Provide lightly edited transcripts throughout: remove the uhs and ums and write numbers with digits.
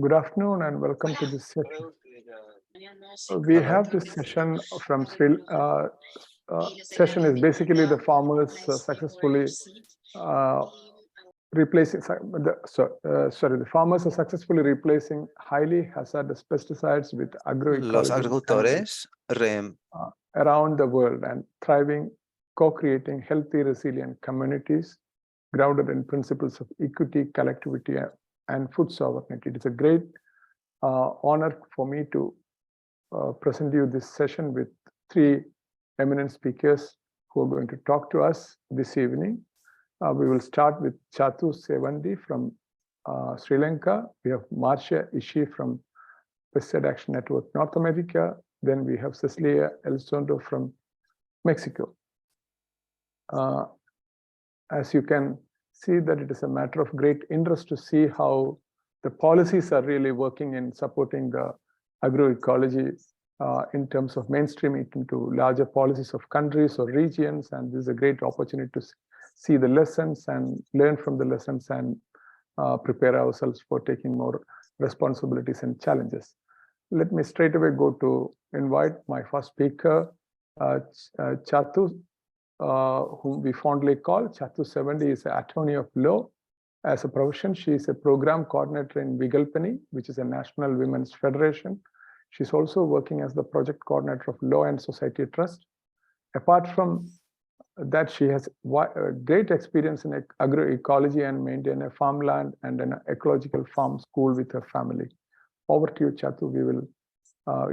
Good afternoon and welcome to this session. We have this session from session is basically the farmers successfully replacing. The farmers are successfully replacing highly hazardous pesticides with Los agroecology agricultores around the world and thriving, co-creating healthy, resilient communities grounded in principles of equity, collectivity, and food sovereignty. It is a great honor for me to present you this session with three eminent speakers who are going to talk to us this evening. We will start with Chathu Sewwandi from Sri Lanka. We have Marcia Ishii from Pesticide Action Network North America. Then we have Cecilia Elizondo from Mexico. As you can see that it is a matter of great interest to see how the policies are really working in supporting the agroecology in terms of mainstreaming into larger policies of countries or regions. And this is a great opportunity to see the lessons and learn from the lessons and prepare ourselves for taking more responsibilities and challenges. Let me straight away go to invite my first speaker, Chathu, whom we fondly call Chathu Sewwandi, is an attorney of law. As a profession, she is a program coordinator in Vigalpani, which is a national women's federation. She's also working as the project coordinator of Law and Society Trust. Apart from that, she has great experience in agroecology and maintain a farmland and an ecological farm school with her family. Over to you, Chathu.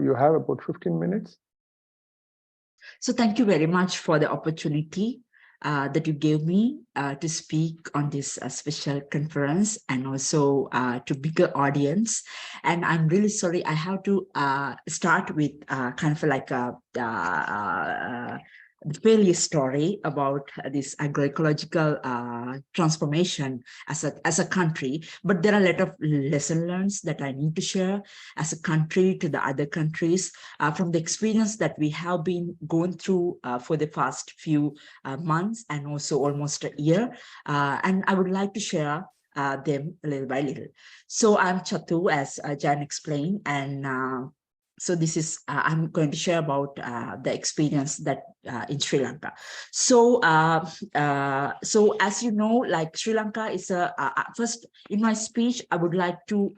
You have about 15 minutes. So thank you very much for the opportunity that you gave me to speak on this special conference and also to bigger audience. And I'm really sorry, I have to start with kind of like a failure story about this agroecological transformation as a country, but there are a lot of lesson learned that I need to share as a country to the other countries from the experience that we have been going through for the past few months and also almost a year. And I would like to share them little by little. So I'm Chathu, as Jan explained, and so this is, I'm going to share about the experience that in Sri Lanka. So, so as you know, like Sri Lanka is first in my speech, I would like to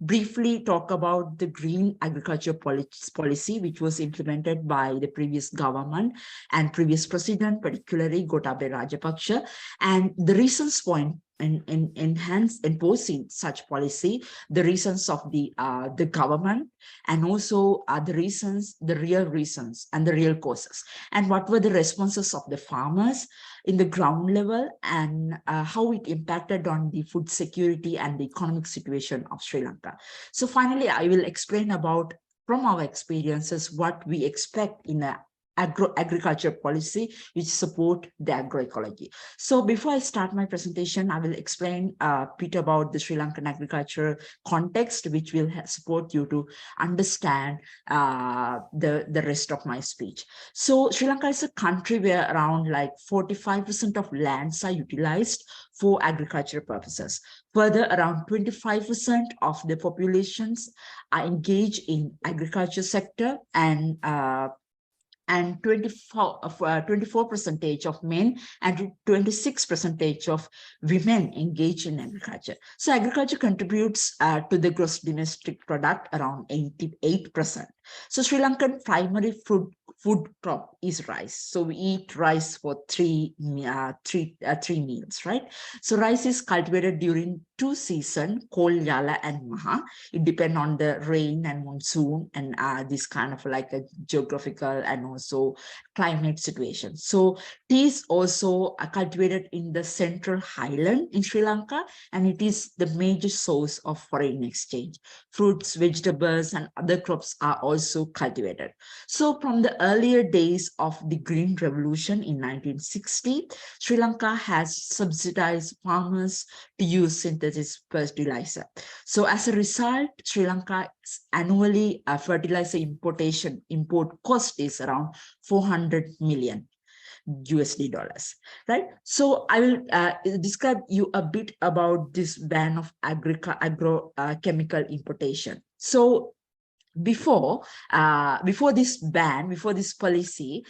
briefly talk about the green agriculture policy, which was implemented by the previous government and previous president, particularly Gotabaya Rajapaksa, and the reasons for enforcing such policy, the reasons of the government, and also the reasons, the real reasons and the real causes, and what were the responses of the farmers in the ground level, and how it impacted on the food security and the economic situation of Sri Lanka. So finally, I will explain about, from our experiences, what we expect in a agriculture policy which support the agroecology. So before I start my presentation, I will explain a bit about the Sri Lankan agriculture context, which will support you to understand the rest of my speech. So Sri Lanka is a country where around like 45% of lands are utilized for agricultural purposes. Further, around 25% of the populations are engaged in agriculture sector, and 24% of men and 26% of women engage in agriculture. So agriculture contributes to the gross domestic product around 88%. So Sri Lankan primary food crop is rice. So we eat rice for three meals, right? So rice is cultivated during two seasons, Kol, Yala, and Maha. It depends on the rain and monsoon and this kind of like a geographical and also climate situation. So tea is also cultivated in the central highland in Sri Lanka, and it is the major source of foreign exchange. Fruits, vegetables, and other crops are also cultivated. So from the earlier days of the Green Revolution in 1960, Sri Lanka has subsidized farmers to use synthetic fertilizer. So as a result, Sri Lanka's annually fertilizer import cost is around 400 million. USD dollars, right? So I will describe you a bit about this ban of agrochemical importation. So before this ban, before this policy,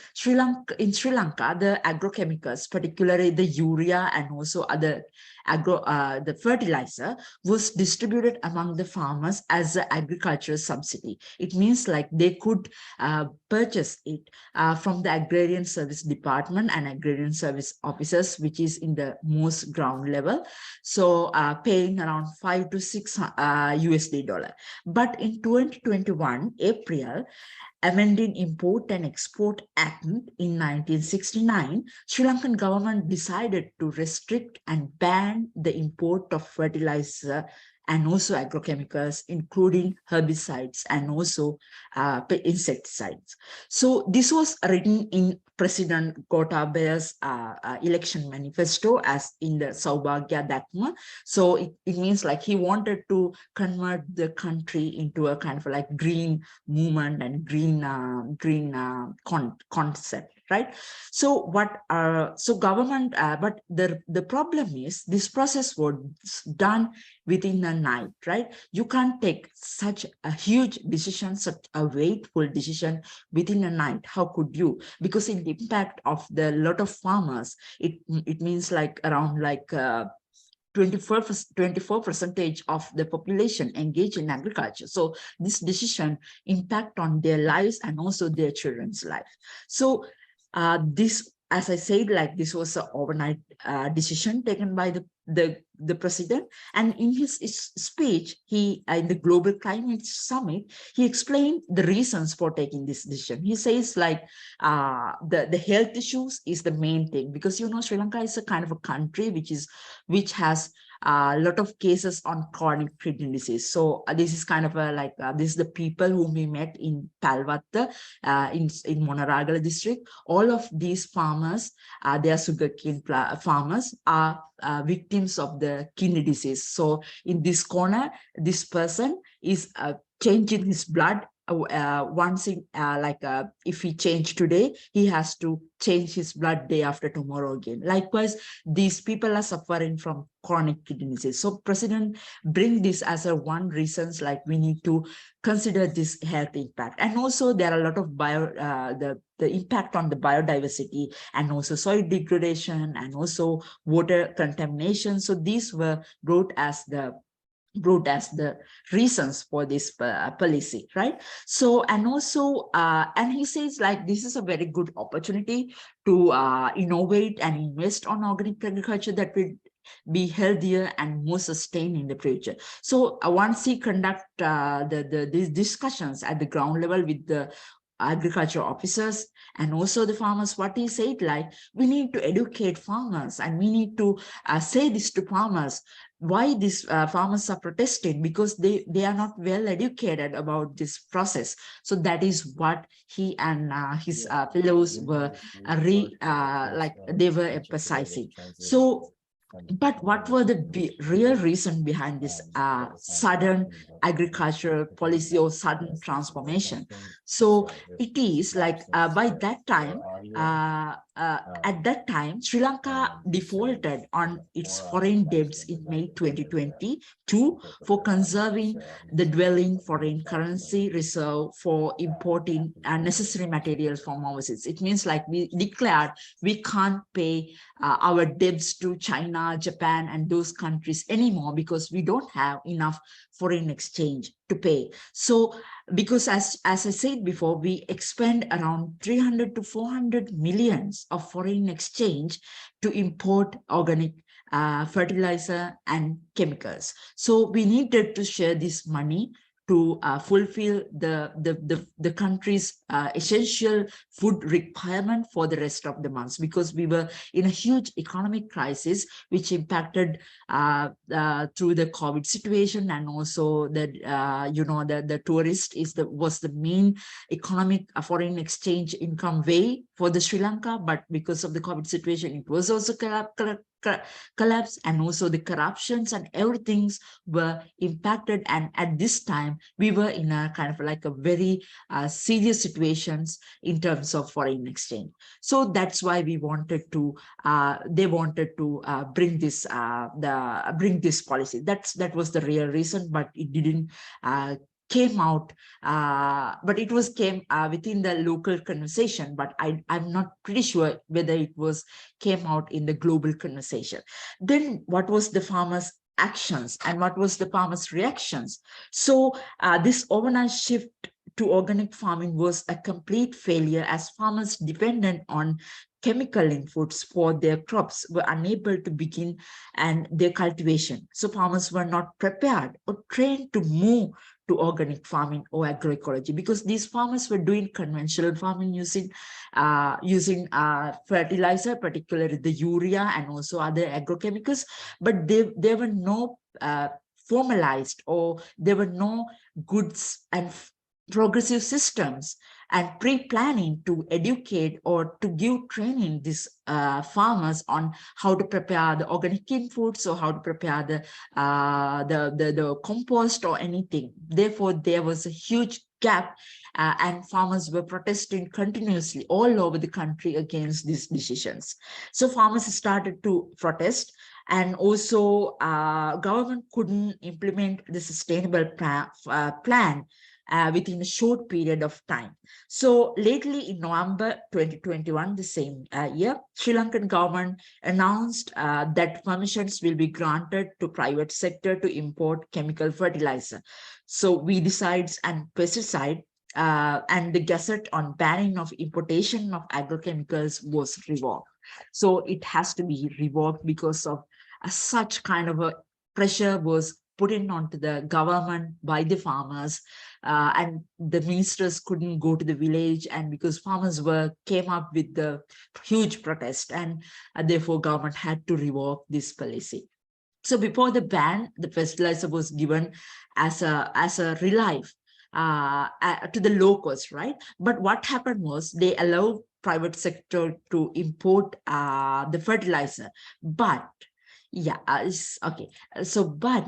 in Sri Lanka, the agrochemicals, particularly the urea and also other the fertilizer, was distributed among the farmers as an agricultural subsidy. It means like they could purchase it from the agrarian service department and agrarian service officers, which is in the most ground level. So paying around 5 to 6 USD dollar. But in 2021, April, amending Import and Export Act in 1969, Sri Lankan government decided to restrict and ban the import of fertilizer and also agrochemicals, including herbicides and also insecticides. So this was written in President Gotabaya's election manifesto as in the Saubhagya Dakma. So it means like he wanted to convert the country into a kind of like green movement and green concept, right? So government, but the problem is this process was done within a night, right? You can't take such a huge decision, such a weightful decision within a night. How could you? Because in the impact of the lot of farmers, it means like around like 24% of the population engaged in agriculture. So this decision impact on their lives and also their children's life. So this, as I said, like this was an overnight decision taken by the president. And in his speech, he in the Global Climate Summit, he explained the reasons for taking this decision. He says like the health issues is the main thing, because you know Sri Lanka is a kind of a country which has a lot of cases on chronic kidney disease. So this is kind of a this is the people whom we met in Palwatta in Monaragala district. All of these farmers, they are sugarcane farmers, are victims of the kidney disease. So in this corner, this person is changing his blood. Once if he changed today, he has to change his blood day after tomorrow again. Likewise, these people are suffering from chronic kidney disease. So president bring this as a one reasons like we need to consider this health impact. And also there are a lot of the impact on the biodiversity and also soil degradation and also water contamination. So these were brought as the reasons for this policy, right? So and also and he says like this is a very good opportunity to innovate and invest on organic agriculture that will be healthier and more sustained in the future. So once he conduct these discussions at the ground level with the agriculture officers and also the farmers, what he said, like we need to educate farmers and we need to say this to farmers. Why these farmers are protesting? Because they are not well educated about this process. So that is what he and his fellows were they were emphasizing. So but what were the real reason behind this sudden agricultural policy or sudden transformation? So it is like by that time, at that time, Sri Lanka defaulted on its foreign debts in May 2022 for conserving the dwelling foreign currency reserve for importing necessary materials from overseas. It means like we declared we can't pay our debts to China, Japan, and those countries anymore because we don't have enough foreign exchange to pay. So because as I said before, we expend around 300 to 400 millions of foreign exchange to import organic fertilizer and chemicals. So we needed to share this money to fulfill the country's essential food requirement for the rest of the months, because we were in a huge economic crisis which impacted through the COVID situation, and also that the tourist was the main economic foreign exchange income way for the Sri Lanka, but because of the COVID situation, it was also collapse, and also the corruptions and everything were impacted. And at this time, we were in a kind of like a very serious situations in terms of foreign exchange. So that's why we wanted to, they wanted to bring this policy. That was the real reason, but it didn't came out, but it was came within the local conversation, but I'm not pretty sure whether it was came out in the global conversation. Then what was the farmers' actions and what was the farmers' reactions? So this overnight shift to organic farming was a complete failure, as farmers dependent on chemical inputs for their crops were unable to begin and their cultivation. So farmers were not prepared or trained to move to organic farming or agroecology, because these farmers were doing conventional farming using fertilizer, particularly the urea and also other agrochemicals, but there were no formalized, or there were no goods and progressive systems and pre-planning to educate or to give training these farmers on how to prepare the organic inputs or how to prepare the compost or anything. Therefore, there was a huge gap, and farmers were protesting continuously all over the country against these decisions. So farmers started to protest, and also government couldn't implement the sustainable plan within a short period of time. So lately in November 2021, the same year, Sri Lankan government announced that permissions will be granted to private sector to import chemical fertilizer. So weedicides and pesticide and the gazette on banning of importation of agrochemicals was revoked. So it has to be revoked because of such kind of a pressure was put in onto the government by the farmers, and the ministers couldn't go to the village, and because farmers came up with the huge protest, and therefore government had to revoke this policy. So before the ban, the fertilizer was given as a relief to the locals, right? But what happened was they allowed private sector to import the fertilizer, but yeah, okay. So, but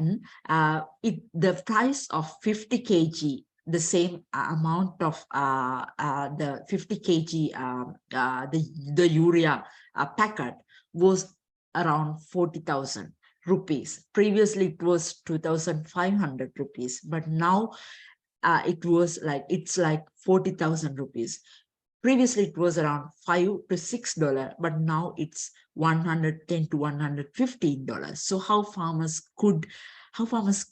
the price of 50 kg, the same amount of the 50 kg, the urea packet was around 40,000 rupees. Previously, it was 2,500 rupees, but now it's like 40,000 rupees. Previously, it was around $5 to $6, but now it's $110 to $115. So how farmers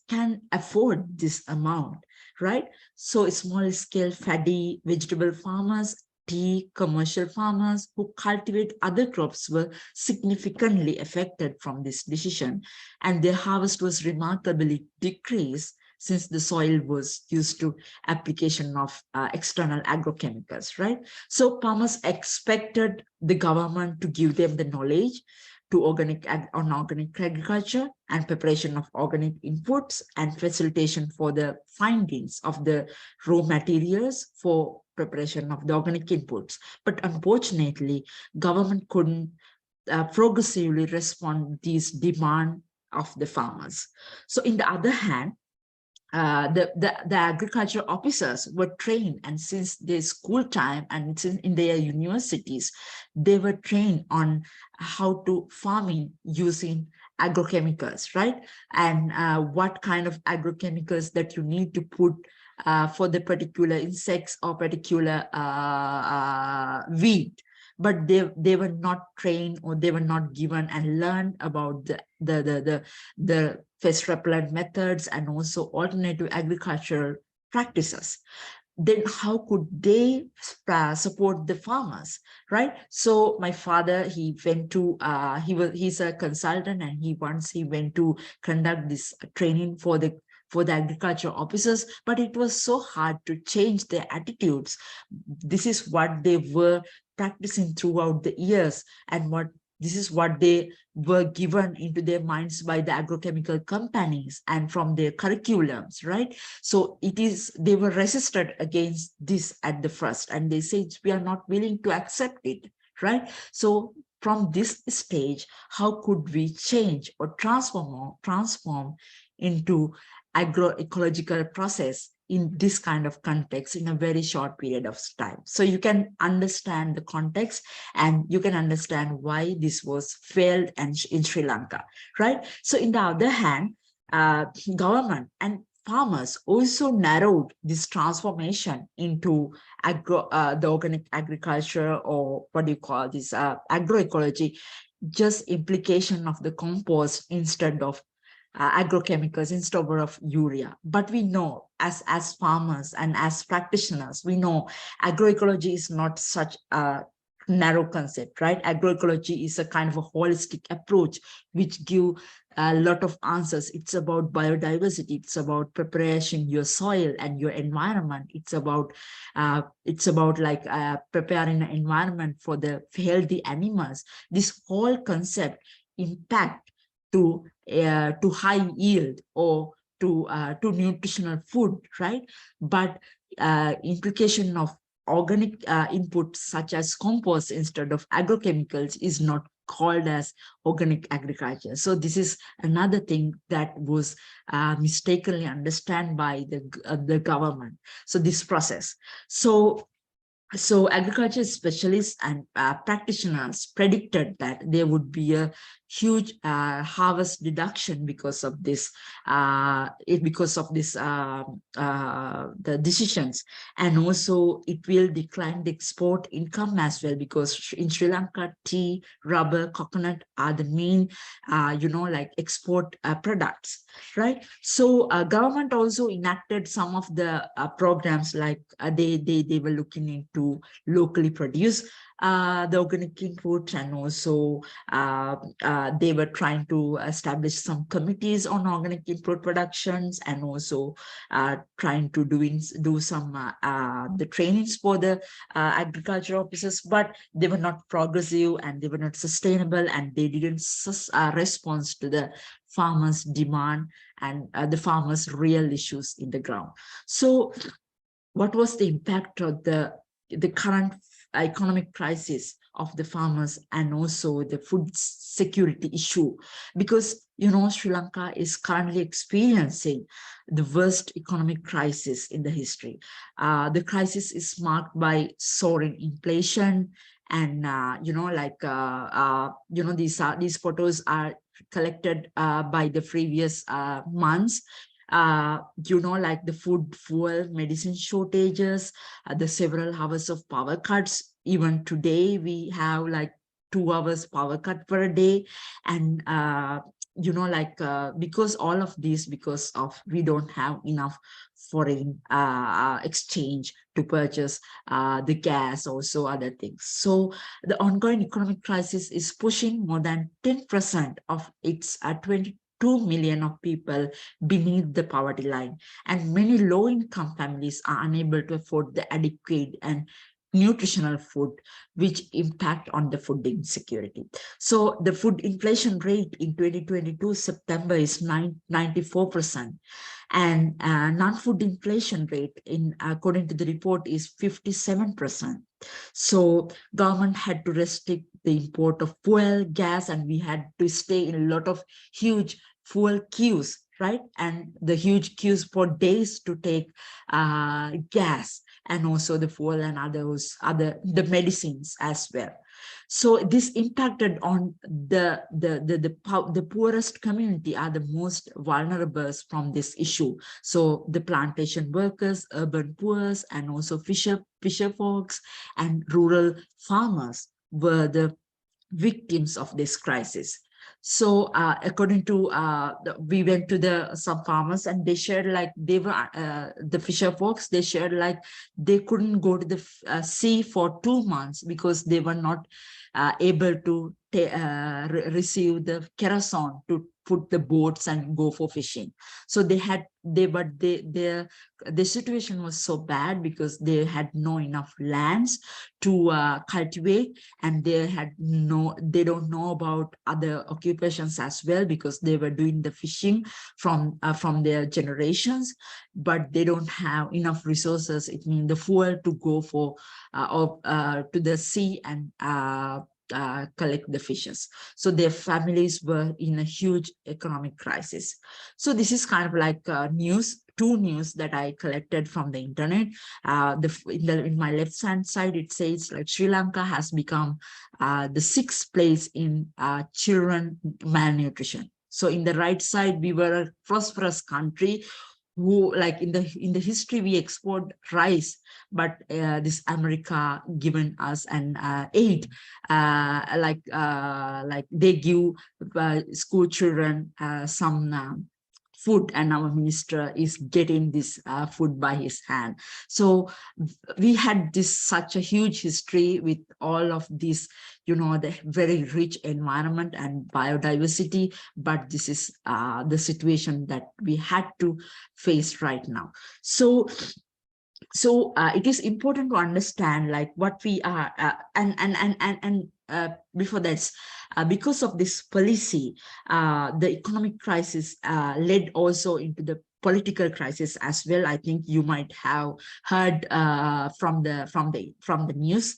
can afford this amount, right? So small scale fatty vegetable farmers, tea commercial farmers who cultivate other crops were significantly affected from this decision, and their harvest was remarkably decreased since the soil was used to application of external agrochemicals, right? So farmers expected the government to give them the knowledge to organic agriculture and preparation of organic inputs and facilitation for the findings of the raw materials for preparation of the organic inputs. But unfortunately, government couldn't progressively respond to these demand of the farmers. So in the other hand, the agriculture officers were trained, and since their school time and since in their universities, they were trained on how to farming using agrochemicals, right? And what kind of agrochemicals that you need to put for the particular insects or particular weed. But they were not trained, or they were not given and learned about the pest repellent methods and also alternative agricultural practices. Then how could they support the farmers, right? So my father, he went to he's a consultant, and he went to conduct this training for the agriculture officers, but it was so hard to change their attitudes. This is what they were practicing throughout the years, and this is what they were given into their minds by the agrochemical companies and from their curriculums, right? So they were resisted against this at the first, and they said, we are not willing to accept it, right? So from this stage, how could we change or transform into agroecological process in this kind of context in a very short period of time. So you can understand the context and you can understand why this was failed and in Sri Lanka, right? So in the other hand, government and farmers also narrowed this transformation into the organic agriculture, or what do you call this, agroecology, just implication of the compost instead of agrochemicals, instead of urea. But we know as farmers and as practitioners, we know agroecology is not such a narrow concept, right? Agroecology is a kind of a holistic approach which give a lot of answers. It's about biodiversity. It's about preparation your soil and your environment. It's about like preparing an environment for the healthy animals. This whole concept impact to high yield or to nutritional food, right? But implication of organic input such as compost instead of agrochemicals is not called as organic agriculture. So this is another thing that was mistakenly understood by the government. So this process. So agriculture specialists and practitioners predicted that there would be a huge harvest deduction because of this, the decisions, and also it will decline the export income as well, because in Sri Lanka, tea, rubber, coconut are the main, like export products, right? So government also enacted some of the programs, like they were looking into locally produce the organic input, and also they were trying to establish some committees on organic input productions, and also trying to do some the trainings for the agriculture officers, but they were not progressive and they were not sustainable, and they didn't respond to the farmers' demand and the farmers' real issues in the ground. So what was the impact of the current economic crisis of the farmers, and also the food security issue? Because, Sri Lanka is currently experiencing the worst economic crisis in the history. The crisis is marked by soaring inflation, and these photos are collected by the previous months. Like the food, fuel, medicine shortages, the several hours of power cuts. Even today, we have like 2 hours power cut per day. And, because all of this, because of we don't have enough foreign exchange to purchase the gas, also other things. So the ongoing economic crisis is pushing more than 10% of its 22 million of people beneath the poverty line, and many low-income families are unable to afford the adequate and nutritional food, which impact on the food insecurity. So the food inflation rate in 2022 September is 94%, and non-food inflation rate according to the report is 57%. So government had to restrict the import of fuel, gas, and we had to stay in a lot of huge fuel queues, right? And the huge queues for days to take gas, and also the fuel and the medicines as well. So this impacted on the poorest community, are the most vulnerable from this issue. So the plantation workers, urban poor, and also fisher folks and rural farmers were the victims of this crisis. So according to we went to some farmers, and they shared like they were the fisher folks, they shared like they couldn't go to the sea for 2 months because they were not able to receive the kerosene to put the boats and go for fishing. So the situation was so bad because they had no enough lands to cultivate, and they don't know about other occupations as well, because they were doing the fishing from their generations, but they don't have enough resources. It means the fuel to go for to the sea and collect the fishes. So their families were in a huge economic crisis. So this is kind of like two news that I collected from the internet. In my left hand side, it says like Sri Lanka has become the 6th place in children malnutrition. So in the right side, we were a prosperous country who, like in the history, we export rice, but this America given us an aid, like they give school children some food, and our minister is getting this food by his hand. So we had such a huge history with all of this, the very rich environment and biodiversity, but this is the situation that we had to face right now. So it is important to understand like what we are, before that, because of this policy, the economic crisis led also into the political crisis as well. I think you might have heard from the news,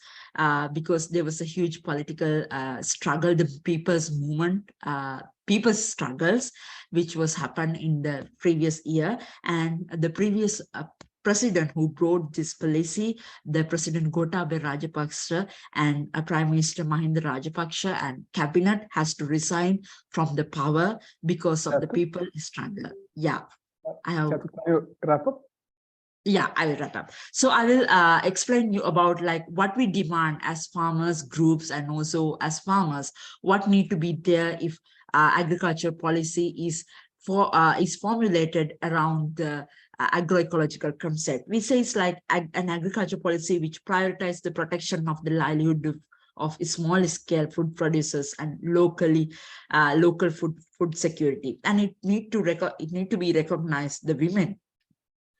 because there was a huge political struggle, the people's movement, people's struggles, which was happened in the previous year, and the previous president who brought this policy, the President Gotabaya Rajapaksa and Prime Minister Mahinda Rajapaksa and cabinet has to resign from the power because of the people struggle. Yeah, I have. Chathu, can you wrap up? Yeah, I will wrap up. So I will explain you about like what we demand as farmers groups, and also as farmers, what need to be there if agriculture policy is formulated around the agroecological concept. We say it's like an agriculture policy which prioritizes the protection of the livelihood of small scale food producers and local food security, and it need to be recognized the women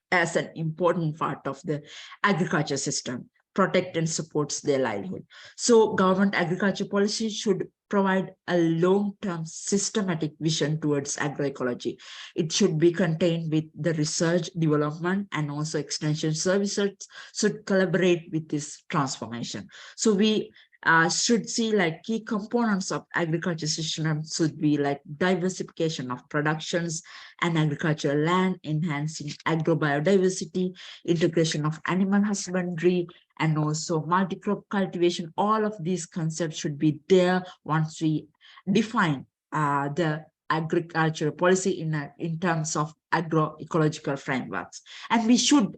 as an important part of the agriculture system, protect and supports their livelihood. So government agriculture policy should provide a long-term systematic vision towards agroecology. It should be contained with the research, development, and also extension services should collaborate with this transformation. So we should see like key components of agriculture system should be like diversification of productions and agricultural land, enhancing agrobiodiversity, integration of animal husbandry, and also multi-crop cultivation. All of these concepts should be there once we define the agricultural policy in terms of agroecological frameworks. And we should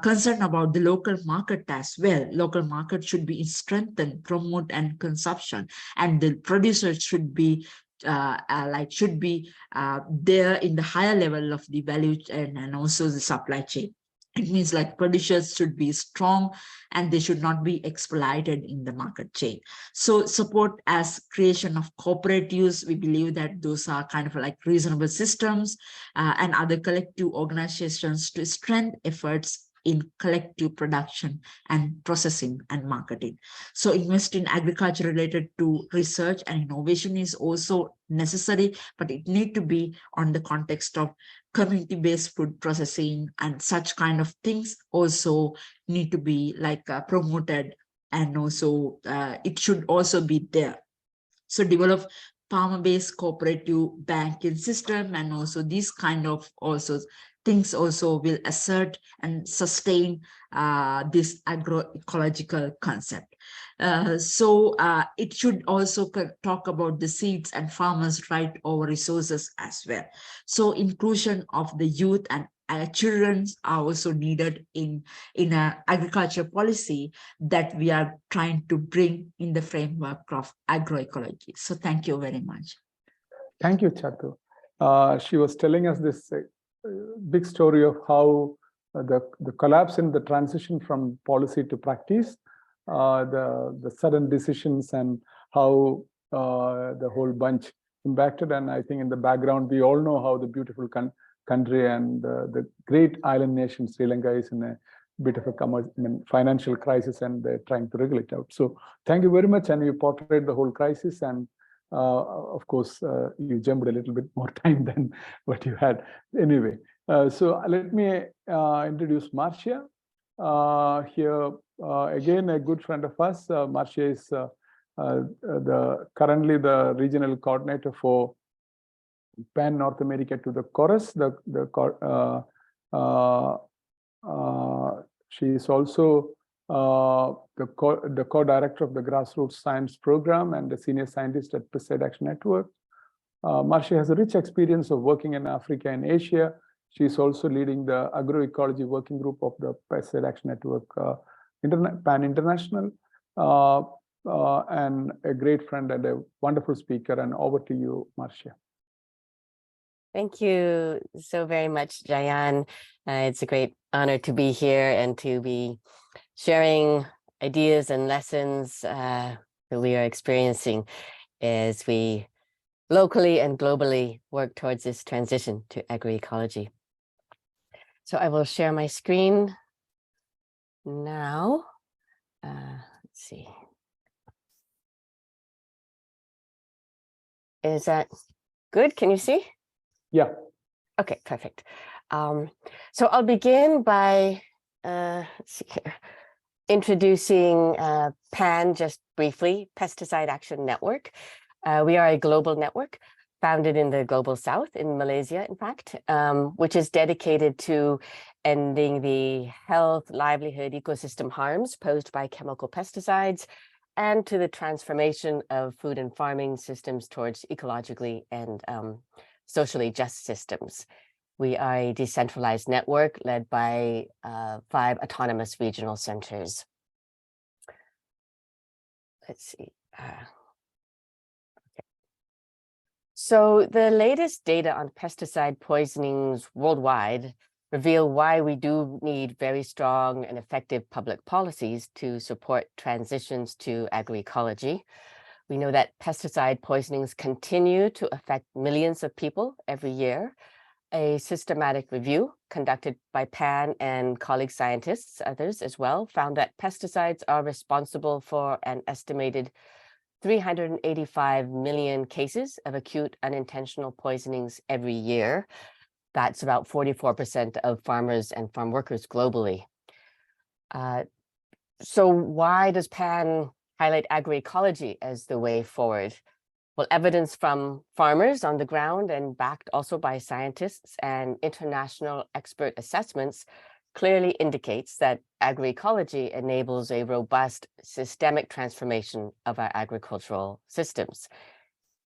concern about the local market as well. Local market should be strengthened, promote and consumption, and the producers should be there in the higher level of the value chain and also the supply chain. It means like producers should be strong and they should not be exploited in the market chain. So support as creation of cooperatives. We believe that those are kind of like reasonable systems and other collective organizations to strengthen efforts in collective production and processing and marketing. So invest in agriculture related to research and innovation is also necessary, but it need to be on the context of community-based food processing, and such kind of things also need to be like promoted, and also it should also be there. So develop farmer-based cooperative banking system, and also these kind of also things also will assert and sustain this agroecological concept. So it should also talk about the seeds and farmers' right over resources as well. So inclusion of the youth and children are also needed in an agriculture policy that we are trying to bring in the framework of agroecology. So thank you very much. Thank you, Chathu. She was telling us this big story of how the collapse in the transition from policy to practice, the sudden decisions, and how the whole bunch impacted. And I think in the background, we all know how the beautiful country and the great island nation Sri Lanka is in a bit of a financial crisis, and they're trying to wriggle it out. So thank you very much, and you portrayed the whole crisis, and of course you jumped a little bit more time than what you had anyway. So let me introduce Marcia here, again a good friend of us. Marcia is currently the regional coordinator for Pan North America to the chorus. She is also the co-director of the grassroots science program and a senior scientist at Pesticide Action Network. Marcia has a rich experience of working in Africa and Asia. She is also leading the agroecology working group of the Pesticide Action Network Pan International, and a great friend and a wonderful speaker. And over to you, Marcia. Thank you so very much, Jayan. It's a great honor to be here and to be sharing ideas and lessons that we are experiencing as we locally and globally work towards this transition to agroecology. So I will share my screen now. Let's see. Is that good? Can you see? Yeah. Okay, perfect. So I'll begin by let's see here, introducing PAN just briefly, Pesticide Action Network. We are a global network founded in the Global South, in Malaysia, in fact, which is dedicated to ending the health, livelihood, ecosystem harms posed by chemical pesticides, and to the transformation of food and farming systems towards ecologically and socially just systems. We are a decentralized network led by 5 autonomous regional centers. Let's see. Okay. So the latest data on pesticide poisonings worldwide reveal why we do need very strong and effective public policies to support transitions to agroecology. We know that pesticide poisonings continue to affect millions of people every year. A systematic review conducted by PAN and colleague scientists, others as well, found that pesticides are responsible for an estimated 385 million cases of acute unintentional poisonings every year. That's about 44% of farmers and farm workers globally. So why does PAN highlight agroecology as the way forward? Well, evidence from farmers on the ground and backed also by scientists and international expert assessments clearly indicates that agroecology enables a robust systemic transformation of our agricultural systems.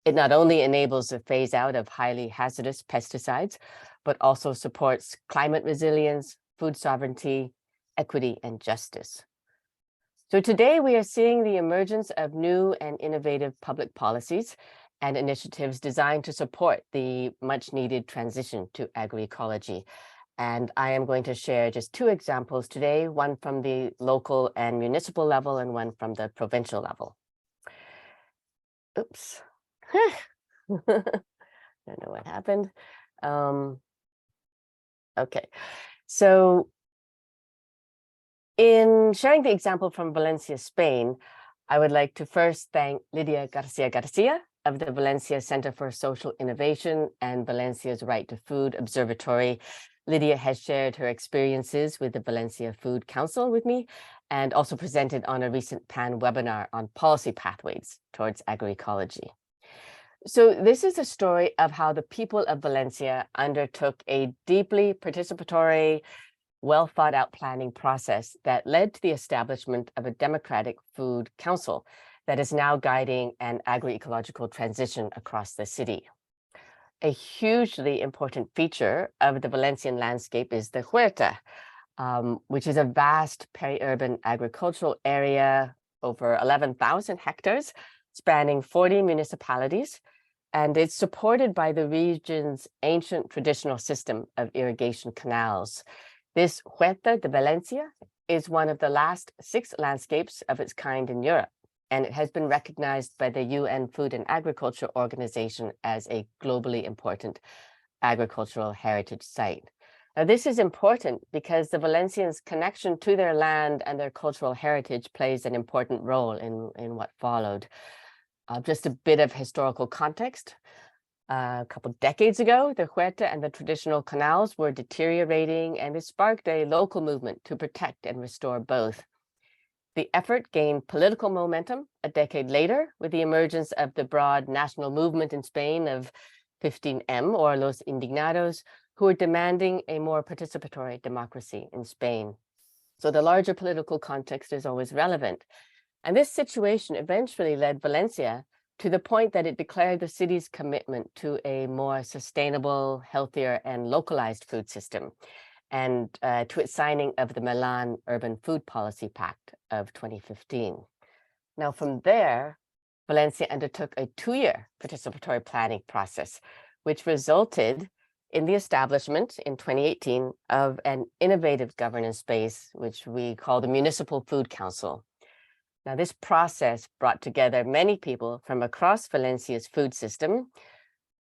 It not only enables the phase out of highly hazardous pesticides, but also supports climate resilience, food sovereignty, equity, and justice. So today we are seeing the emergence of new and innovative public policies and initiatives designed to support the much needed transition to agroecology. And I am going to share just 2 examples today, one from the local and municipal level and one from the provincial level. Oops. Don't know what happened. Okay, so in sharing the example from Valencia, Spain, I would like to first thank Lidia Garcia of the Valencia Center for Social Innovation and Valencia's Right to Food Observatory. Lidia has shared her experiences with the Valencia Food Council with me and also presented on a recent PAN webinar on policy pathways towards agroecology. So this is a story of how the people of Valencia undertook a deeply participatory, well thought out planning process that led to the establishment of a democratic food council that is now guiding an agroecological transition across the city. A hugely important feature of the Valencian landscape is the Huerta, which is a vast peri-urban agricultural area, over 11,000 hectares, spanning 40 municipalities, and it's supported by the region's ancient traditional system of irrigation canals. This Huerta de Valencia is one of the last 6 landscapes of its kind in Europe, and it has been recognized by the UN Food and Agriculture Organization as a globally important agricultural heritage site. Now, this is important because the Valencians' connection to their land and their cultural heritage plays an important role in what followed. Just a bit of historical context. A couple decades ago, the Huerta and the traditional canals were deteriorating, and it sparked a local movement to protect and restore both. The effort gained political momentum a decade later with the emergence of the broad national movement in Spain of 15M, or Los Indignados, who were demanding a more participatory democracy in Spain. So the larger political context is always relevant. And this situation eventually led Valencia to the point that it declared the city's commitment to a more sustainable, healthier, and localized food system, and to its signing of the Milan Urban Food Policy Pact of 2015. Now, from there, Valencia undertook a 2-year participatory planning process, which resulted in the establishment in 2018 of an innovative governance space, which we call the Municipal Food Council. Now, this process brought together many people from across Valencia's food system: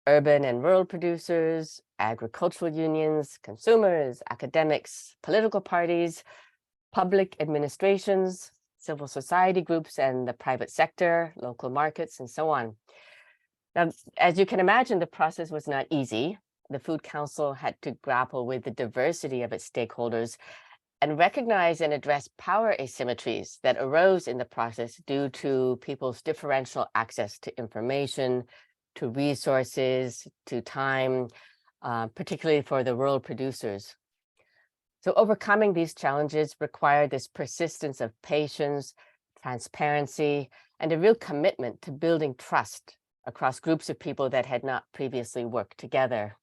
urban and rural producers, agricultural unions, consumers, academics, political parties, public administrations, civil society groups, and the private sector, local markets, and so on. Now, as you can imagine, the process was not easy. The Food Council had to grapple with the diversity of its stakeholders and recognize and address power asymmetries that arose in the process due to people's differential access to information, to resources, to time, particularly for the rural producers. So overcoming these challenges required this persistence of patience, transparency, and a real commitment to building trust across groups of people that had not previously worked together.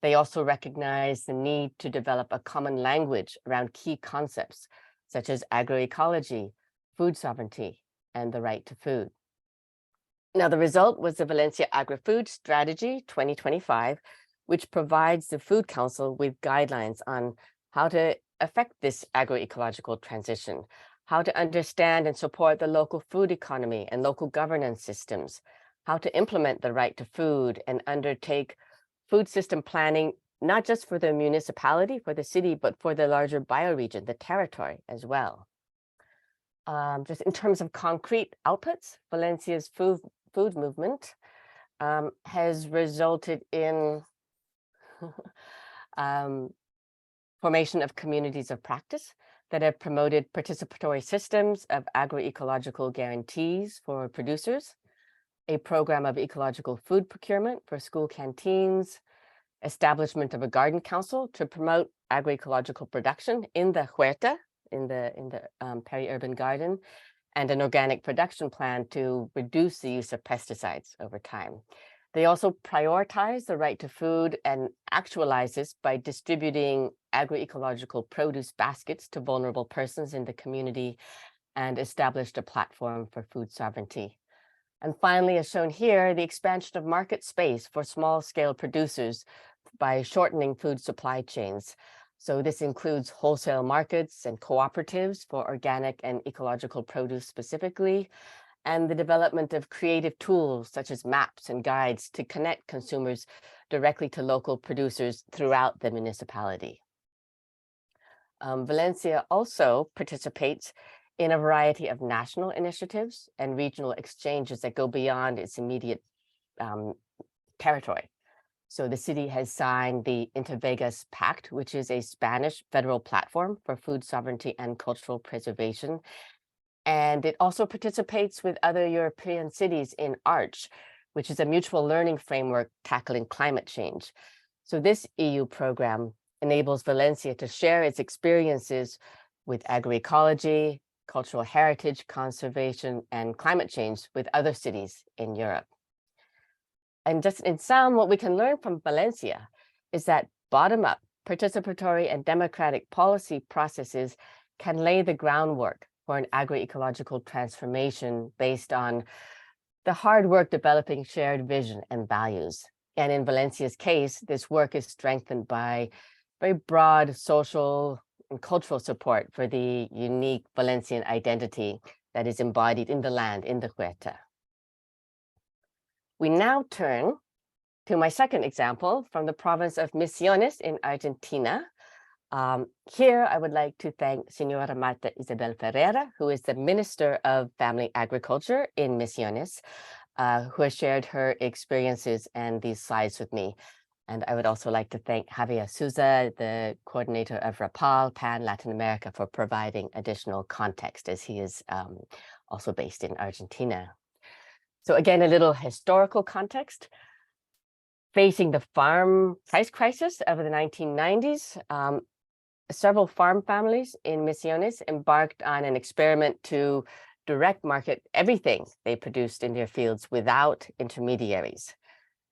They also recognized the need to develop a common language around key concepts, such as agroecology, food sovereignty, and the right to food. Now, the result was the Valencia Agri-Food Strategy 2025, which provides the Food Council with guidelines on how to affect this agroecological transition, how to understand and support the local food economy and local governance systems, how to implement the right to food and undertake food system planning, not just for the municipality, for the city, but for the larger bioregion, the territory as well. Just in terms of concrete outputs, Valencia's food movement has resulted in formation of communities of practice that have promoted participatory systems of agroecological guarantees for producers, a program of ecological food procurement for school canteens, establishment of a garden council to promote agroecological production in the huerta, in the peri-urban garden, and an organic production plan to reduce the use of pesticides over time. They also prioritize the right to food and actualize this by distributing agroecological produce baskets to vulnerable persons in the community, and established a platform for food sovereignty. And finally, as shown here, the expansion of market space for small-scale producers by shortening food supply chains. So this includes wholesale markets and cooperatives for organic and ecological produce specifically, and the development of creative tools such as maps and guides to connect consumers directly to local producers throughout the municipality. Valencia also participates in a variety of national initiatives and regional exchanges that go beyond its immediate territory. So the city has signed the Intervegas Pact, which is a Spanish federal platform for food sovereignty and cultural preservation. And it also participates with other European cities in ARCH, which is a mutual learning framework tackling climate change. So this EU program enables Valencia to share its experiences with agroecology, cultural heritage, conservation, and climate change with other cities in Europe. And just in sum, what we can learn from Valencia is that bottom-up participatory and democratic policy processes can lay the groundwork for an agroecological transformation based on the hard work developing shared vision and values. And in Valencia's case, this work is strengthened by very broad social and cultural support for the unique Valencian identity that is embodied in the land, in the huerta. We now turn to my second example from the province of Misiones in Argentina. Here, I would like to thank Señora Marta Isabel Ferreira, who is the Minister of Family Agriculture in Misiones, who has shared her experiences and these slides with me. And I would also like to thank Javier Souza, the coordinator of RAPAL, Pan Latin America, for providing additional context, as he is also based in Argentina. So again, a little historical context. Facing the farm price crisis of the 1990s, several farm families in Misiones embarked on an experiment to direct market everything they produced in their fields without intermediaries.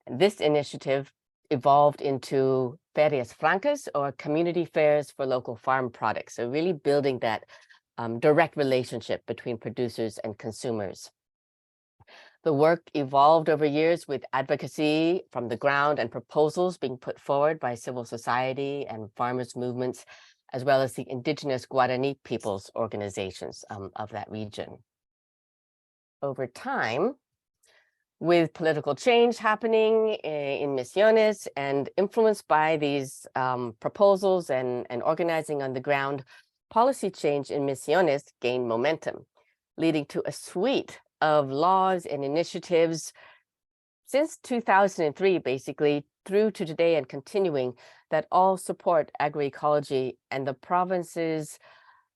And this initiative evolved into ferias francas, or community fairs for local farm products. So really building that direct relationship between producers and consumers. The work evolved over years with advocacy from the ground and proposals being put forward by civil society and farmers' movements, as well as the indigenous Guarani peoples organizations of that region. Over time, with political change happening in Misiones and influenced by these proposals and organizing on the ground, policy change in Misiones gained momentum, leading to a suite of laws and initiatives since 2003, basically, through to today and continuing, that all support agroecology and the province's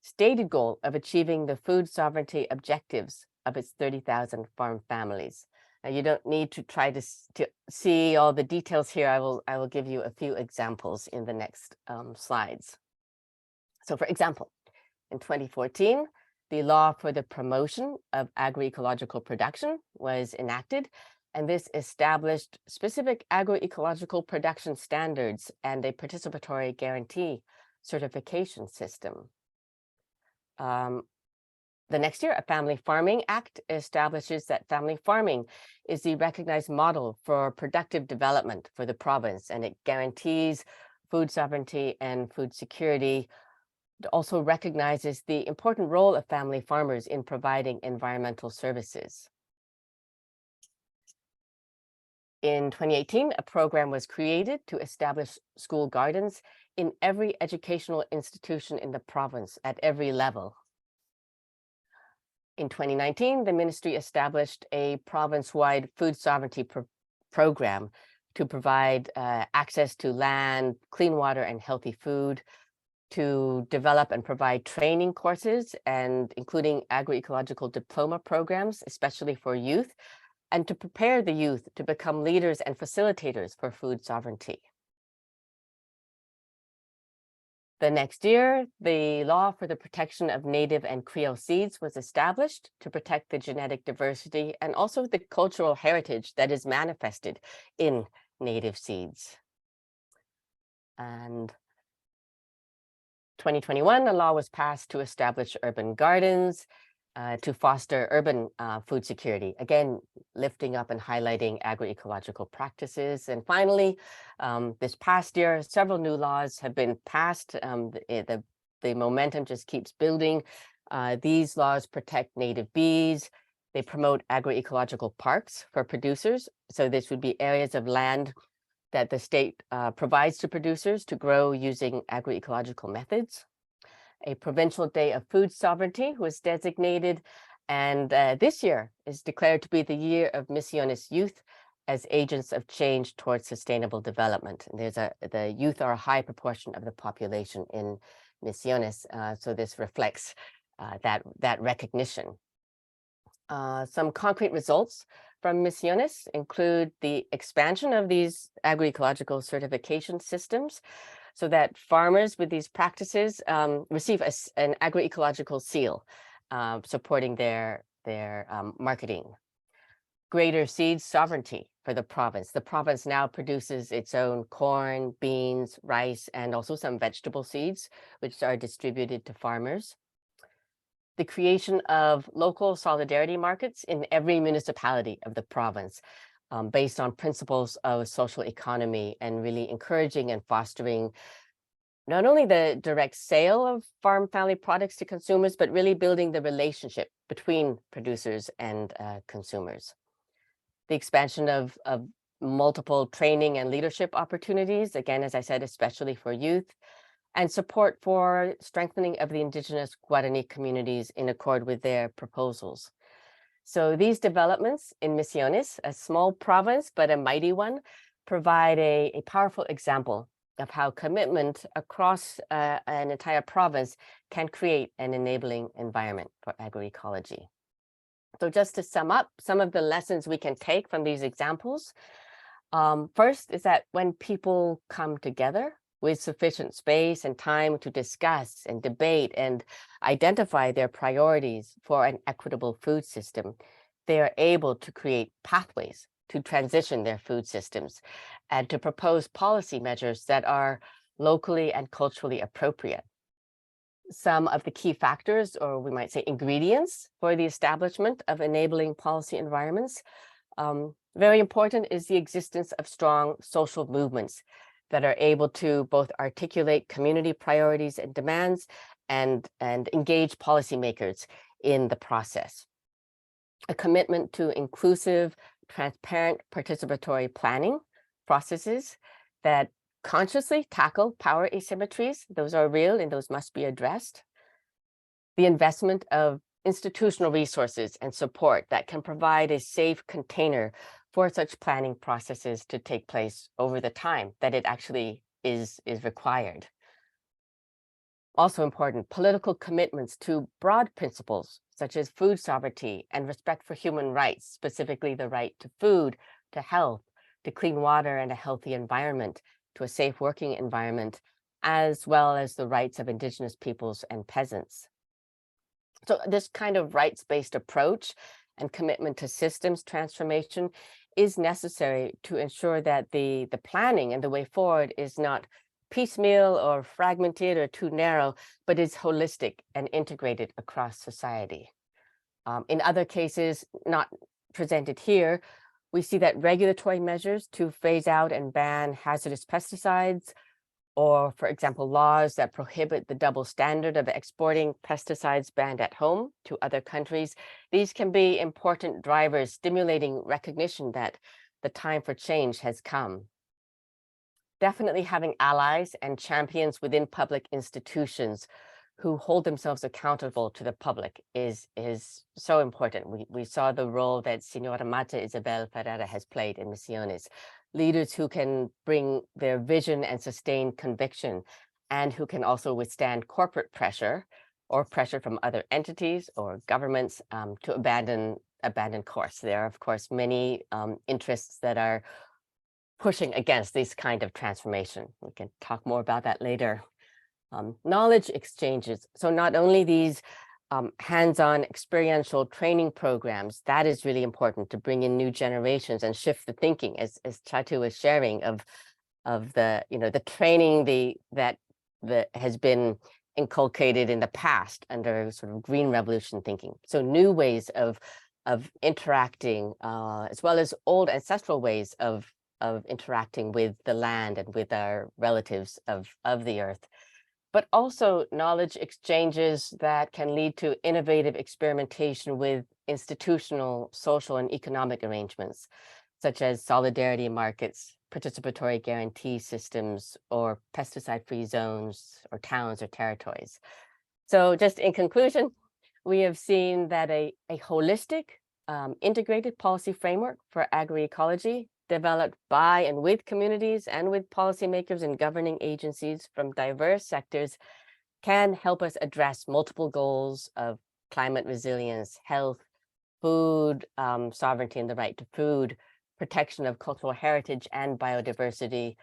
stated goal of achieving the food sovereignty objectives of its 30,000 farm families. Now, you don't need to try to see all the details here. I will give you a few examples in the next slides. So, for example, in 2014, the law for the promotion of agroecological production was enacted, and this established specific agroecological production standards and a participatory guarantee certification system. The next year, a Family Farming Act establishes that family farming is the recognized model for productive development for the province, and it guarantees food sovereignty and food security. It also recognizes the important role of family farmers in providing environmental services. In 2018, a program was created to establish school gardens in every educational institution in the province at every level. In 2019, the ministry established a province-wide food sovereignty program to provide access to land, clean water, and healthy food, to develop and provide training courses, and including agroecological diploma programs, especially for youth, and to prepare the youth to become leaders and facilitators for food sovereignty. The next year, the law for the protection of native and Creole seeds was established to protect the genetic diversity and also the cultural heritage that is manifested in native seeds. And 2021, a law was passed to establish urban gardens to foster urban food security, again, lifting up and highlighting agroecological practices. And finally, this past year, several new laws have been passed. The momentum just keeps building. These laws protect native bees. They promote agroecological parks for producers. So this would be areas of land that the state provides to producers to grow using agroecological methods. A provincial day of food sovereignty was designated, and this year is declared to be the year of Misiones youth as agents of change towards sustainable development. And the youth are a high proportion of the population in Misiones, so this reflects that recognition. Some concrete results from Misiones include the expansion of these agroecological certification systems, so that farmers with these practices receive an agroecological seal, supporting their marketing. Greater seed sovereignty for the province. The province now produces its own corn, beans, rice, and also some vegetable seeds, which are distributed to farmers. The creation of local solidarity markets in every municipality of the province, based on principles of social economy, and really encouraging and fostering not only the direct sale of farm family products to consumers, but really building the relationship between producers and consumers. The expansion of multiple training and leadership opportunities, again, as I said, especially for youth, and support for strengthening of the indigenous Guarani communities in accord with their proposals. So these developments in Misiones, a small province, but a mighty one, provide a powerful example of how commitment across an entire province can create an enabling environment for agroecology. So just to sum up some of the lessons we can take from these examples, first is that when people come together with sufficient space and time to discuss and debate and identify their priorities for an equitable food system, they are able to create pathways to transition their food systems and to propose policy measures that are locally and culturally appropriate. Some of the key factors, or we might say ingredients, for the establishment of enabling policy environments, very important is the existence of strong social movements that are able to both articulate community priorities and demands and engage policymakers in the process. A commitment to inclusive, transparent, participatory planning processes that consciously tackle power asymmetries. Those are real and those must be addressed. The investment of institutional resources and support that can provide a safe container for such planning processes to take place over the time that it actually is required. Also important, political commitments to broad principles such as food sovereignty and respect for human rights, specifically the right to food, to health, to clean water and a healthy environment, to a safe working environment, as well as the rights of indigenous peoples and peasants. So this kind of rights-based approach and commitment to systems transformation is necessary to ensure that the planning and the way forward is not piecemeal or fragmented or too narrow, but is holistic and integrated across society. In other cases, not presented here, we see that regulatory measures to phase out and ban hazardous pesticides, or for example, laws that prohibit the double standard of exporting pesticides banned at home to other countries, these can be important drivers stimulating recognition that the time for change has come. Definitely having allies and champions within public institutions who hold themselves accountable to the public is so important. We saw the role that Senora Marta Isabel Ferreira has played in Misiones. Leaders who can bring their vision and sustain conviction, and who can also withstand corporate pressure or pressure from other entities or governments to abandon course. There are, of course, many interests that are pushing against this kind of transformation. We can talk more about that later. Knowledge exchanges. So not only these hands-on experiential training programs, that is really important to bring in new generations and shift the thinking, as Chathu was sharing, of the the training that has been inculcated in the past under sort of green revolution thinking. So new ways of interacting, as well as old ancestral ways of interacting with the land and with our relatives of the earth. But also knowledge exchanges that can lead to innovative experimentation with institutional, social, and economic arrangements, such as solidarity markets, participatory guarantee systems, or pesticide-free zones, or towns, or territories. So just in conclusion, we have seen that a holistic, integrated policy framework for agroecology developed by and with communities and with policymakers and governing agencies from diverse sectors can help us address multiple goals of climate resilience, health, food sovereignty and the right to food, protection of cultural heritage and biodiversity,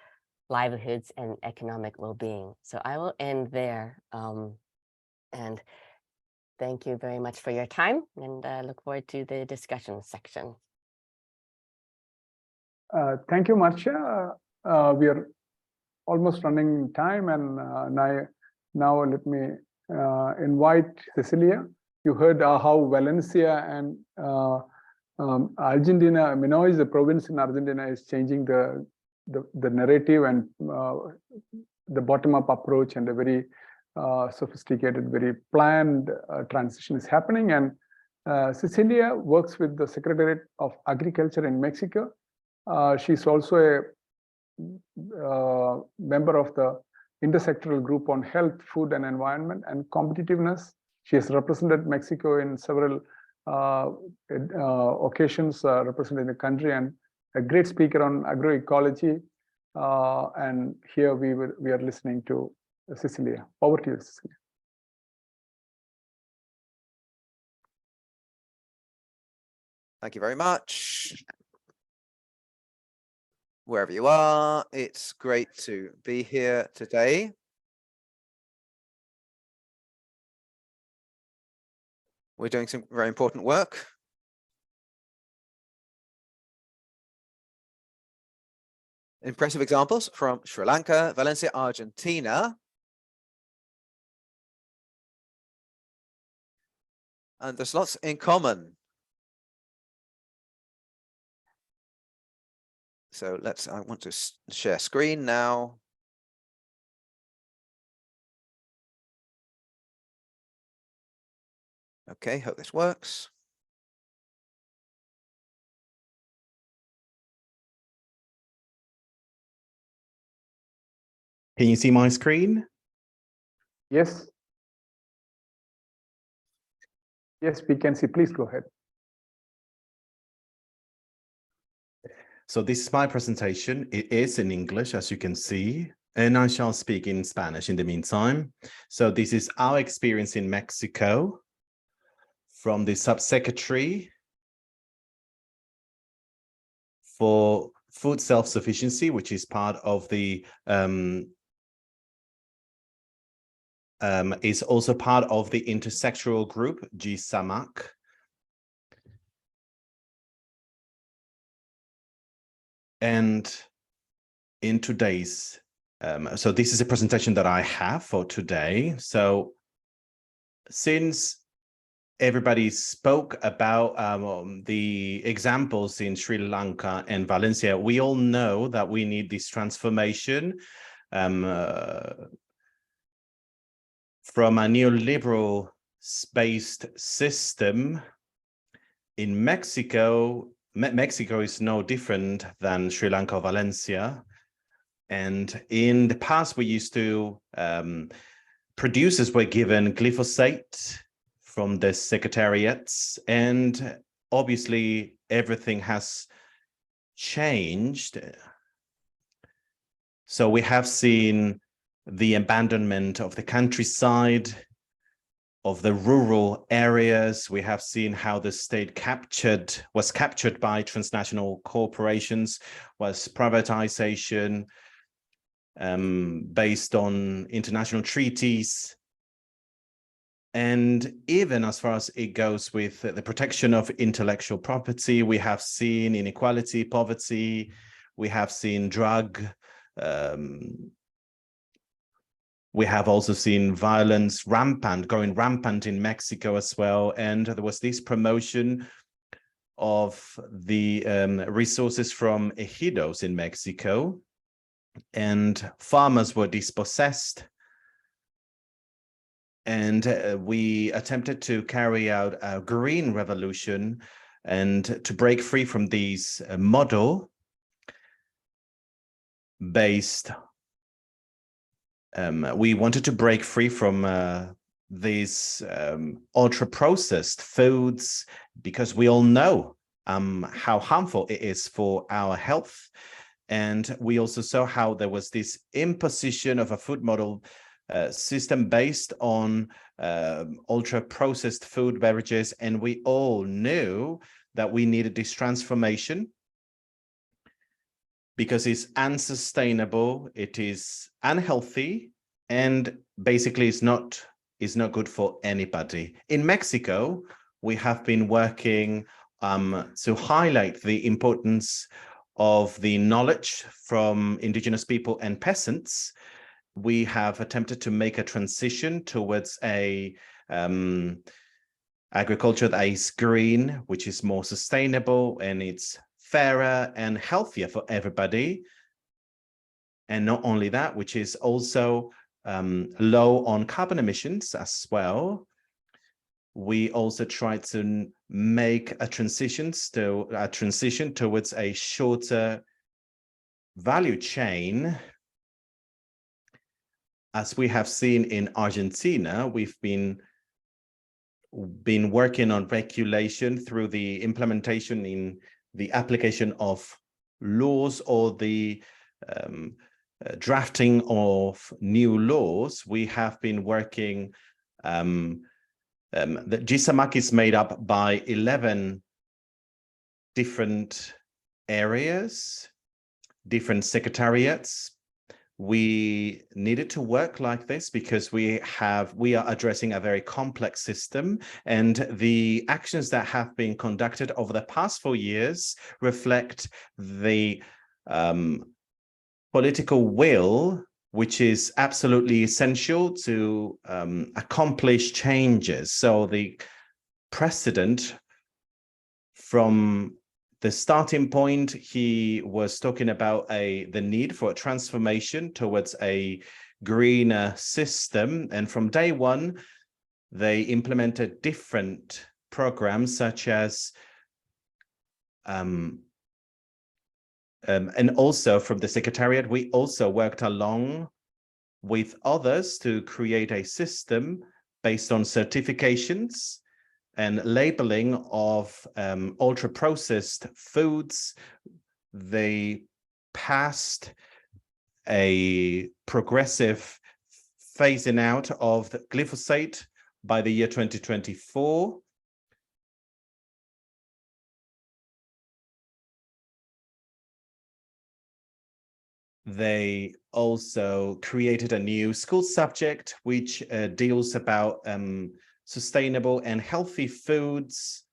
livelihoods, and economic well-being. So I will end there. And thank you very much for your time, and look forward to the discussion section. Thank you, Marcia. We are almost running time, and now let me invite Cecilia. You heard how Valencia and Argentina, Minois, the province in Argentina, is changing the narrative and the bottom-up approach, and a very sophisticated, very planned transition is happening. And Cecilia works with the Secretariat of Agriculture in Mexico. She's also a member of the intersectoral group on health, food, and environment and competitiveness. She has represented Mexico in several occasions, representing the country, and a great speaker on agroecology. And here we are listening to Cecilia. Over to you, Cecilia. Thank you very much. Wherever you are, it's great to be here today. We're doing some very important work. Impressive examples from Sri Lanka, Valencia, Argentina. And there's lots in common. So I want to share screen now. Okay, hope this works. Can you see my screen? Yes. Yes, we can see. Please go ahead. So this is my presentation. It is in English, as you can see, and I shall speak in Spanish in the meantime. So this is our experience in Mexico from the Subsecretary for Food Self-Sufficiency, which is part of the is also part of the intersectoral group GSAMAC. And in today's, so this is a presentation that I have for today. So since everybody spoke about the examples in Sri Lanka and Valencia, we all know that we need this transformation from a neoliberal based system. In Mexico, Mexico is no different than Sri Lanka or Valencia. And in the past, we used to, producers were given glyphosate from the secretariats, and obviously everything has changed. So we have seen the abandonment of the countryside, of the rural areas. We have seen how the state was captured by transnational corporations, was privatization based on international treaties. And even as far as it goes with the protection of intellectual property, we have seen inequality, poverty, we have seen drug, we have also seen violence going rampant in Mexico as well. And there was this promotion of the resources from ejidos in Mexico, and farmers were dispossessed. And we attempted to carry out a green revolution and to break free from these model based. We wanted to break free from these ultra-processed foods, because we all know how harmful it is for our health. And we also saw how there was this imposition of a food model system based on ultra-processed food beverages. And we all knew that we needed this transformation because it's unsustainable, it is unhealthy, and basically it's not good for anybody. In Mexico, we have been working to highlight the importance of the knowledge from indigenous people and peasants. We have attempted to make a transition towards a agriculture that is green, which is more sustainable, and it's fairer and healthier for everybody. And not only that, which is also low on carbon emissions as well. We also try to make a transition towards a shorter value chain. As we have seen in Argentina, we've been working on regulation through the implementation in the application of laws or the drafting of new laws, we have been working. The GSAMAC is made up by 11 different areas, different secretariats. We needed to work like this because we are addressing a very complex system, and the actions that have been conducted over the past 4 years reflect the political will, which is absolutely essential to accomplish changes. So the precedent from the starting point, he was talking about the need for a transformation towards a greener system. And from day one, they implemented different programs such as, and also from the Secretariat, we also worked along with others to create a system based on certifications and labeling of ultra-processed foods. They passed a progressive phasing out of the glyphosate by the year 2024. They also created a new school subject which deals about sustainable and healthy foods,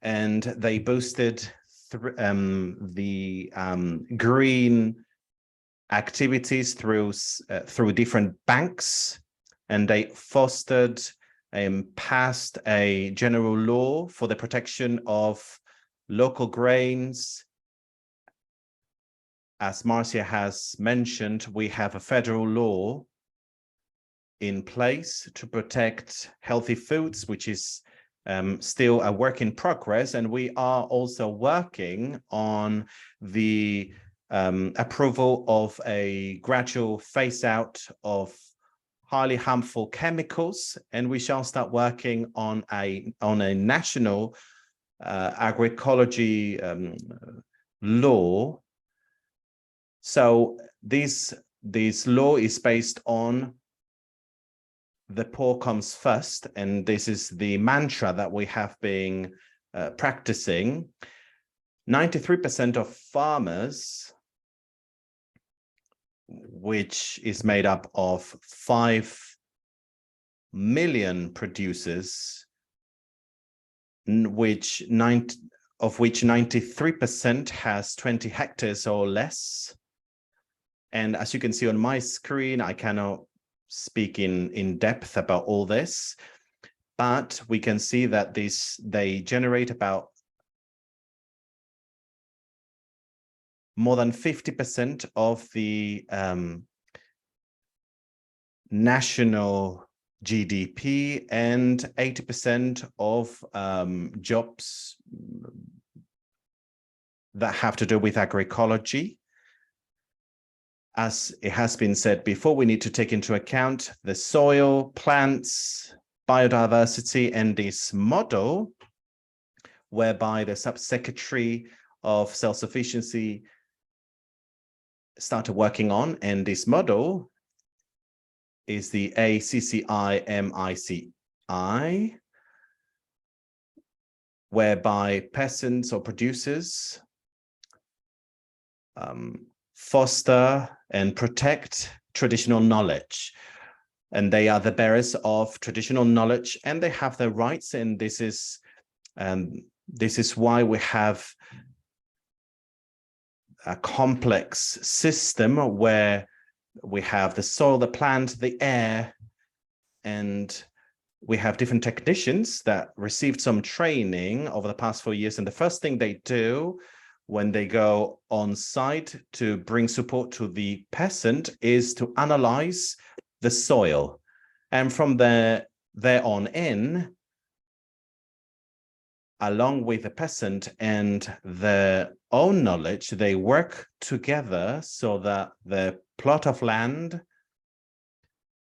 and they boosted the green activities through different banks, and they fostered and passed a general law for the protection of local grains. As Marcia has mentioned, we have a federal law in place to protect healthy foods, which is still a work in progress. And we are also working on the approval of a gradual phase out of highly harmful chemicals. And we shall start working on a national agroecology law. So this law is based on the poor comes first, and this is the mantra that we have been practicing. 93% of farmers, which is made up of 5 million producers, of which 93% has 20 hectares or less. And as you can see on my screen, I cannot speak in depth about all this, but we can see that they generate about more than 50% of the national GDP and 80% of jobs that have to do with agroecology. As it has been said before, we need to take into account the soil, plants, biodiversity, and this model whereby the subsecretary of self-sufficiency started working on, and this model is the ACCI-MICI, whereby peasants or producers foster and protect traditional knowledge, and they are the bearers of traditional knowledge, and they have their rights. And this is why we have a complex system where we have the soil, the plant, the air, and we have different technicians that received some training over the past 4 years. And the first thing they do when they go on site to bring support to the peasant is to analyze the soil. And from there on in, along with the peasant and their own knowledge, they work together so that the plot of land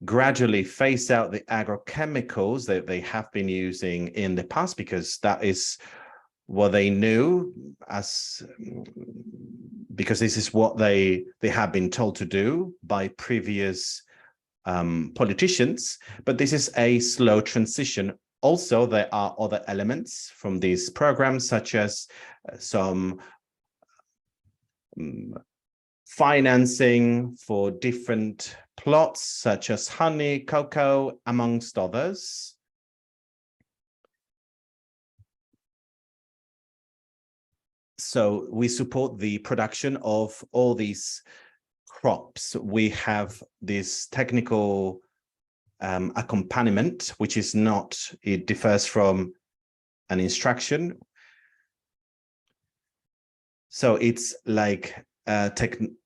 gradually phase out the agrochemicals that they have been using in the past, because that is what they knew because this is what they have been told to do by previous politicians, but this is a slow transition. Also, there are other elements from these programs, such as some financing for different plots, such as honey, cocoa, amongst others. So we support the production of all these crops. We have this technical accompaniment, which is not, it differs from an instruction. So it's like in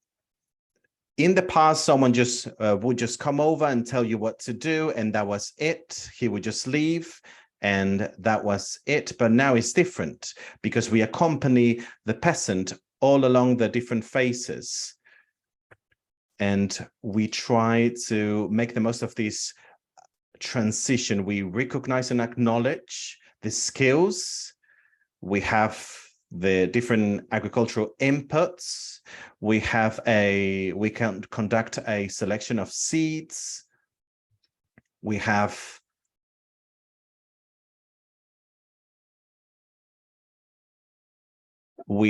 the past, someone just would just come over and tell you what to do, and that was it. He would just leave, and that was it. But now it's different because we accompany the peasant all along the different phases. And we try to make the most of this transition. We recognize and acknowledge the skills. We have the different agricultural inputs. We can conduct a selection of seeds. We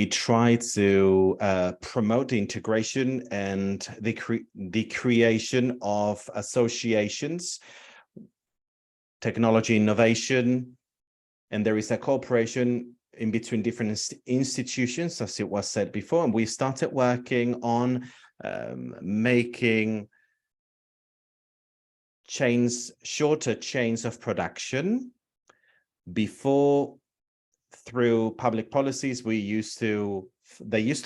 try to promote the integration and the creation of associations, technology innovation, and there is a cooperation in between different institutions, as it was said before. And we started working on making shorter chains of production. Before, through public policies, they used to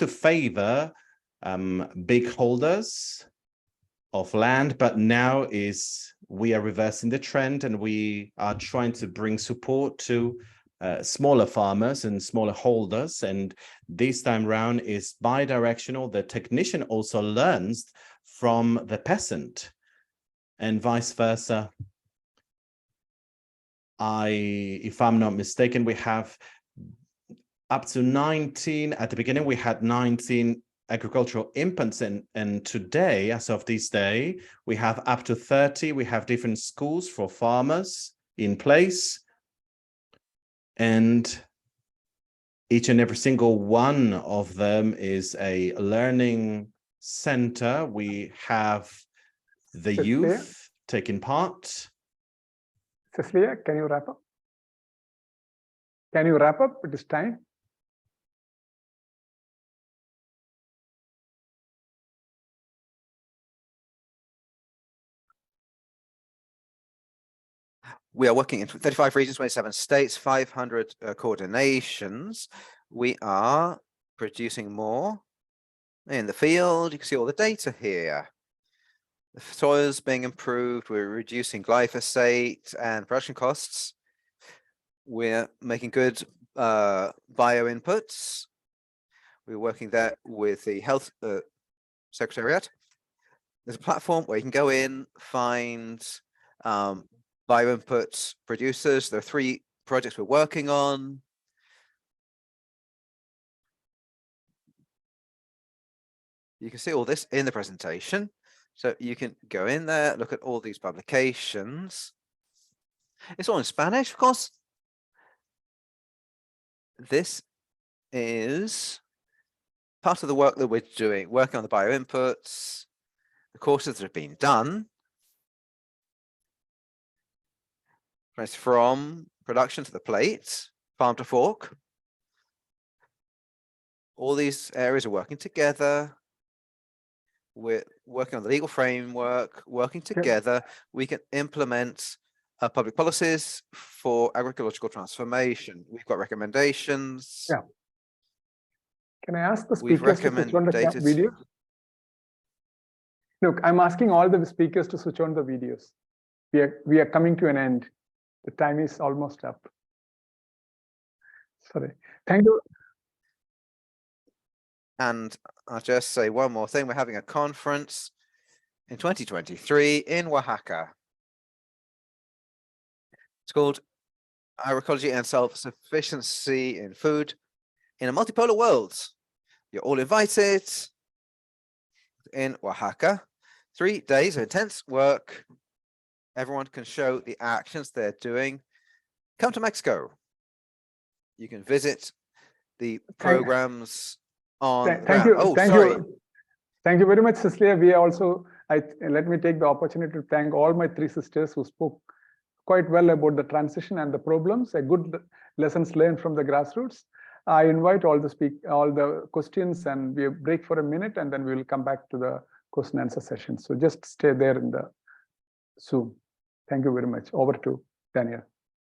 favor big holders of land, but now we are reversing the trend, and we are trying to bring support to smaller farmers and smaller holders. And this time round is bi-directional. The technician also learns from the peasant and vice versa. If I'm not mistaken, we have up to 19. At the beginning, we had 19 agricultural inputs, and today, as of this day, we have up to 30. We have different schools for farmers in place, and each and every single one of them is a learning center. We have the youth taking part. Cecilia, can you wrap up? Can you wrap up at this time? We are working in 35 regions, 27 states, 500 coordinations. We are producing more in the field. You can see all the data here. The soil's being improved. We're reducing glyphosate and production costs. We're making good bio inputs. We're working there with the Health Secretariat. There's a platform where you can go in, find bio inputs producers. There are 3 projects we're working on. You can see all this in the presentation. So you can go in there, look at all these publications. It's all in Spanish, of course. This is part of the work that we're doing, working on the bio inputs, the courses that have been done. It's from production to the plate, farm to fork. All these areas are working together. We're working on the legal framework, working together. We can implement public policies for agroecological transformation. We've got recommendations. Yeah. Can I ask the speakers to switch on the video? Look, I'm asking all the speakers to switch on the videos. We are coming to an end. The time is almost up. Sorry. Thank you. And I'll just say one more thing. We're having a conference in 2023 in Oaxaca. It's called agroecology and self-sufficiency in food in a multipolar world. You're all invited in Oaxaca. 3 days of intense work. Everyone can show the actions they're doing. Come to Mexico. You can visit the programs on Thank ground. you. Oh, Thank sorry. you. Thank you very much, Cecilia. We also, let me take the opportunity to thank all my 3 sisters who spoke quite well about the transition and the problems, a good lessons learned from the grassroots. I invite all the questions, and we break for a minute, and then we will come back to the question and answer session. So just stay there in the Zoom. Thank you very much. Over to Daniel.